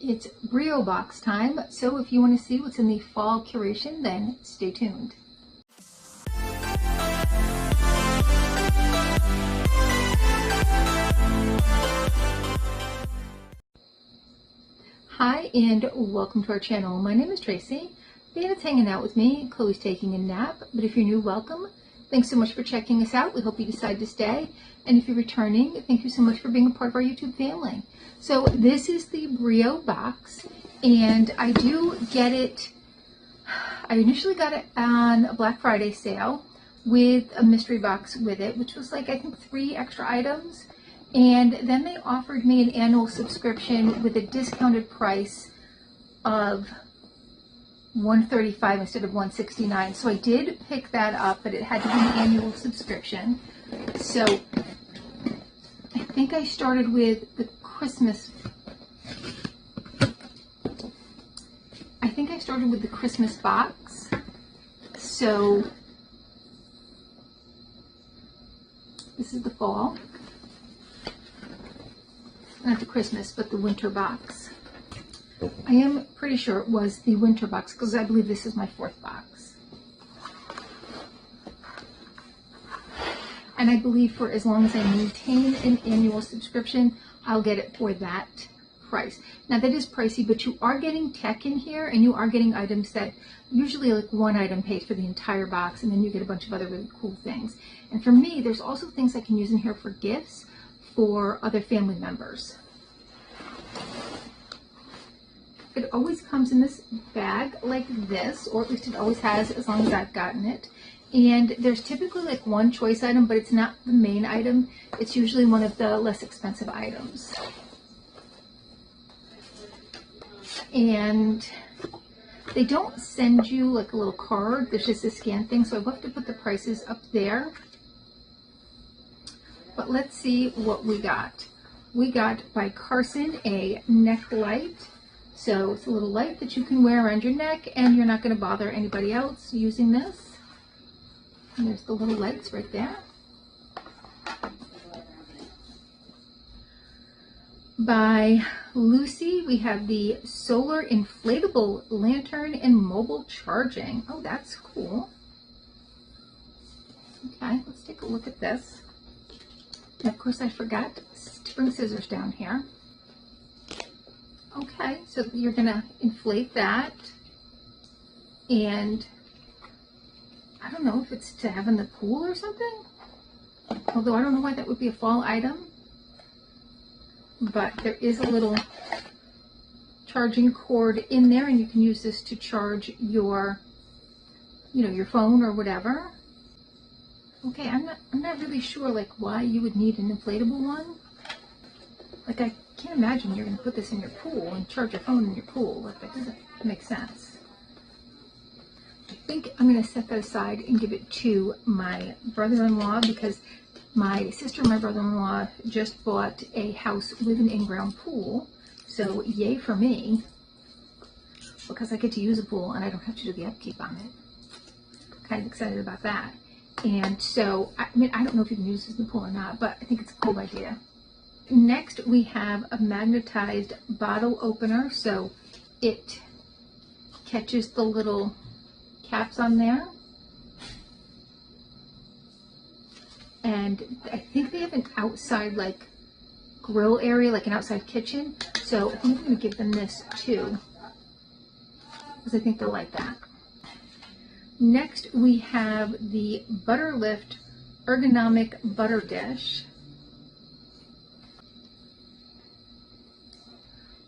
It's Breo Box time, so if you want to see what's in the fall curation, then stay tuned. Hi and welcome to our channel. My name is Tracy. Bandit's hanging out with me, Chloe's taking a nap, but if you're new, welcome. Thanks so much for checking us out. We hope you decide to stay. And if you're returning, thank you so much for being a part of our YouTube family. So this is the Breo Box, and I do get it. I initially got it on a Black Friday sale with a mystery box with it, which was like, I think 3 extra items. And then they offered me an annual subscription with a discounted price of $135 instead of $169. So I did pick that up, but it had to be an annual subscription. So I think I started with the Christmas. Box. So this is the fall. Not the Christmas, but the winter box. I am pretty sure it was the winter box because I believe this is my 4th box. And I believe for as long as I maintain an annual subscription, I'll get it for that price. Now that is pricey, but you are getting tech in here and you are getting items that usually like one item pays for the entire box, and then you get a bunch of other really cool things. And for me, there's also things I can use in here for gifts for other family members. It always comes in this bag like this, or at least it always has as long as I've gotten it. And there's typically like one choice item, but it's not the main item. It's usually one of the less expensive items. And they don't send you like a little card. There's just a scan thing, so I've left to put the prices up there. But let's see what we got. We got by Carson a neck light. So it's a little light that you can wear around your neck and you're not going to bother anybody else using this. And there's the little lights right there. By Lucy, we have the solar inflatable lantern and mobile charging. Oh, that's cool. Okay, let's take a look at this. And of course, I forgot to bring scissors down here. Okay, so you're gonna inflate that, and I don't know if it's to have in the pool or something, although I don't know why that would be a fall item, but there is a little charging cord in there, and you can use this to charge your, your phone or whatever. Okay, I'm not really sure like why you would need an inflatable one. Like, I can't imagine you're going to put this in your pool and charge your phone in your pool. Like, that doesn't make sense. I think I'm going to set that aside and give it to my brother-in-law, because my sister and my brother-in-law just bought a house with an in-ground pool. So yay for me, because I get to use a pool and I don't have to do the upkeep on it. Kind of excited about that. And so, I mean, I don't know if you can use this in the pool or not, but I think it's a cool idea. Next, we have a magnetized bottle opener, so it catches the little caps on there. And I think they have an outside like grill area, like an outside kitchen. So I think I'm going to give them this too, because I think they'll like that. Next, we have the Butter Lift ergonomic butter dish.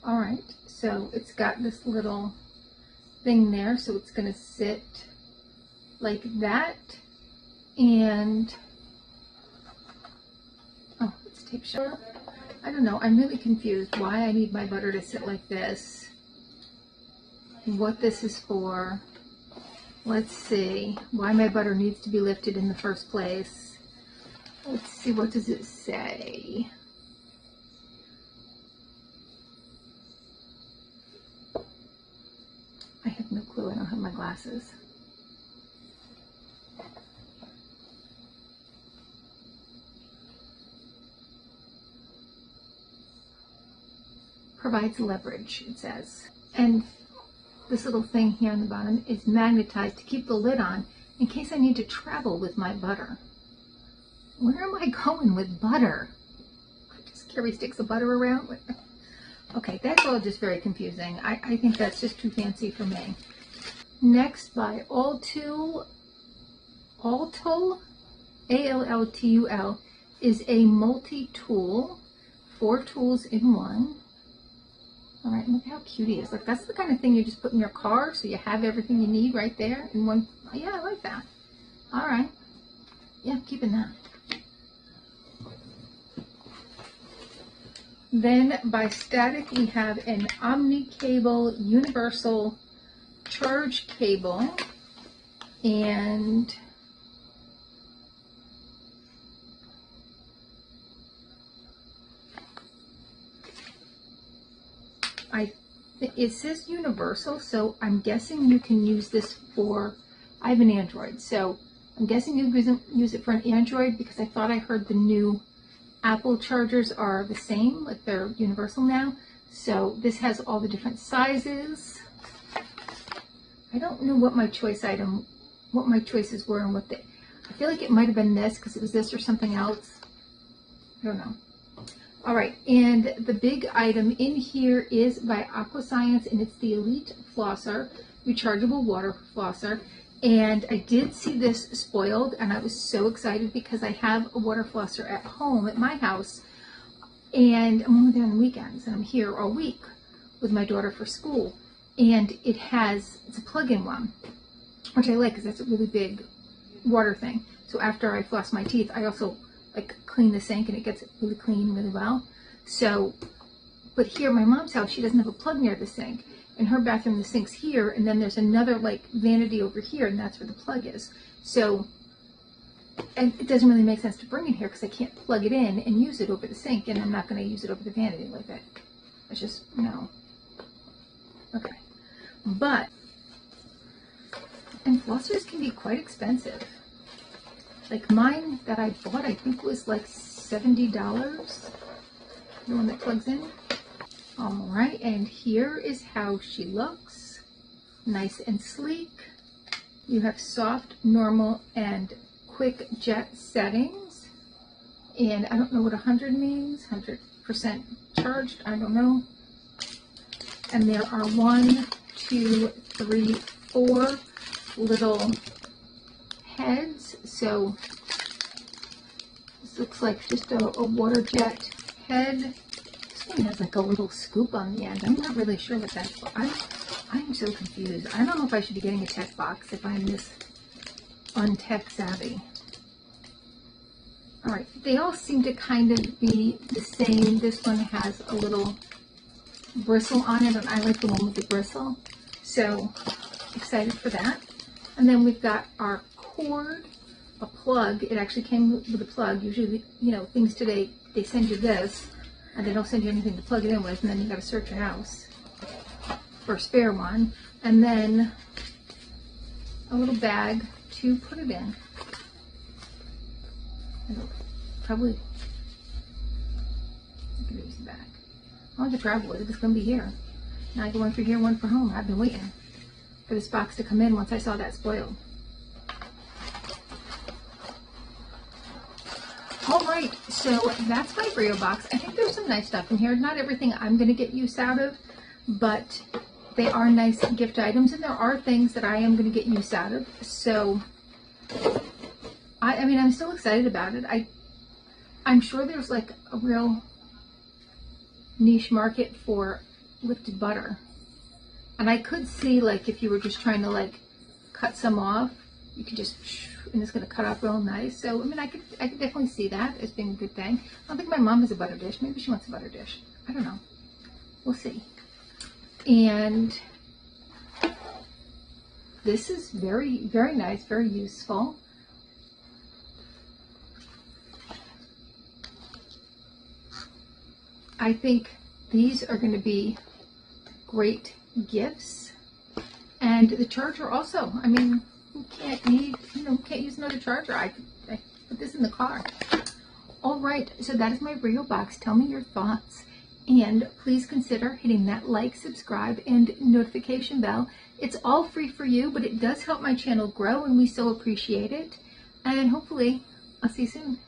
All right, so it's got this little thing there, so it's going to sit like that, and oh, it's tape shut. I don't know, I'm really confused why I need my butter to sit like this, what this is for. Let's see why my butter needs to be lifted in the first place. Let's see, what does it say? I have no clue. I don't have my glasses. provides leverage, it says. And this little thing here on the bottom is magnetized to keep the lid on in case I need to travel with my butter. Where am I going with butter? I just carry sticks of butter around. Okay, that's all just very confusing. I think that's just too fancy for me. Next, by Alltul, A-L-L-T-U-L, is a multi-tool, 4 tools in one. All right, look how cute he is. Like, that's the kind of thing you just put in your car, so you have everything you need right there in one. Yeah, I like that. All right. Yeah, I'm keeping that. Then by Static, we have an omni-cable universal charge cable, and it says universal, so I'm guessing you can use this for, I have an Android, so I'm guessing you can use it for an Android, because I thought I heard the new Apple chargers are the same, like they're universal now. So this has all the different sizes. I don't know what my choices were and what they, I feel like it might have been this because it was this or something else. I don't know. All right, and the big item in here is by Aquascience, and it's the Elite Flosser, rechargeable water flosser. And I did see this spoiled, and I was so excited because I have a water flosser at home at my house, and I'm only there on the weekends, and I'm here all week with my daughter for school. And it's a plug-in one, which I like because that's a really big water thing. So after I floss my teeth, I also like clean the sink, and it gets really clean really well. So, but here at my mom's house, she doesn't have a plug near the sink. In her bathroom, the sink's here, and then there's another like vanity over here, and that's where the plug is. So, and it doesn't really make sense to bring it here because I can't plug it in and use it over the sink, and I'm not going to use it over the vanity like that. It's just, no. Okay. But, and flossers can be quite expensive. Like mine that I bought, I think was like $70, the one that plugs in. All right, and here is how she looks. Nice and sleek. You have soft, normal, and quick jet settings. And I don't know what 100 means, 100% charged, I don't know. And there are 1, 2, 3, 4 little heads. So this looks like just a water jet head. This one has like a little scoop on the end. I'm not really sure what that's for. I'm so confused. I don't know if I should be getting a tech box if I'm this untech savvy. All right, they all seem to kind of be the same. This one has a little bristle on it, and I like the one with the bristle. So excited for that. And then we've got our cord, a plug. It actually came with a plug. Usually, you know, things today, they send you this, and they don't send you anything to plug it in with, and then you got to search your house for a spare one. And then a little bag to put it in. It'll probably, I can use the bag. I want to travel with it. It's going to be here. Now I get one for here, one for home. I've been waiting for this box to come in once I saw that spoiled. All right, so that's my Breo box. I think there's some nice stuff in here. Not everything I'm going to get use out of, but they are nice gift items, and there are things that I am going to get use out of. So, I mean, I'm still excited about it. I'm sure there's like a real niche market for lifted butter. And I could see, like, if you were just trying to like cut some off, you could just, and it's going to cut off real nice. So, I mean, I could definitely see that as being a good thing. I don't think my mom has a butter dish. Maybe she wants a butter dish. I don't know. We'll see. And this is very, very nice, very useful. I think these are going to be great gifts. And the charger also. I mean, who can't use another charger? I put this in the car. All right, so that is my Breo box. Tell me your thoughts. And please consider hitting that like, subscribe, and notification bell. It's all free for you, but it does help my channel grow, and we so appreciate it. And hopefully, I'll see you soon.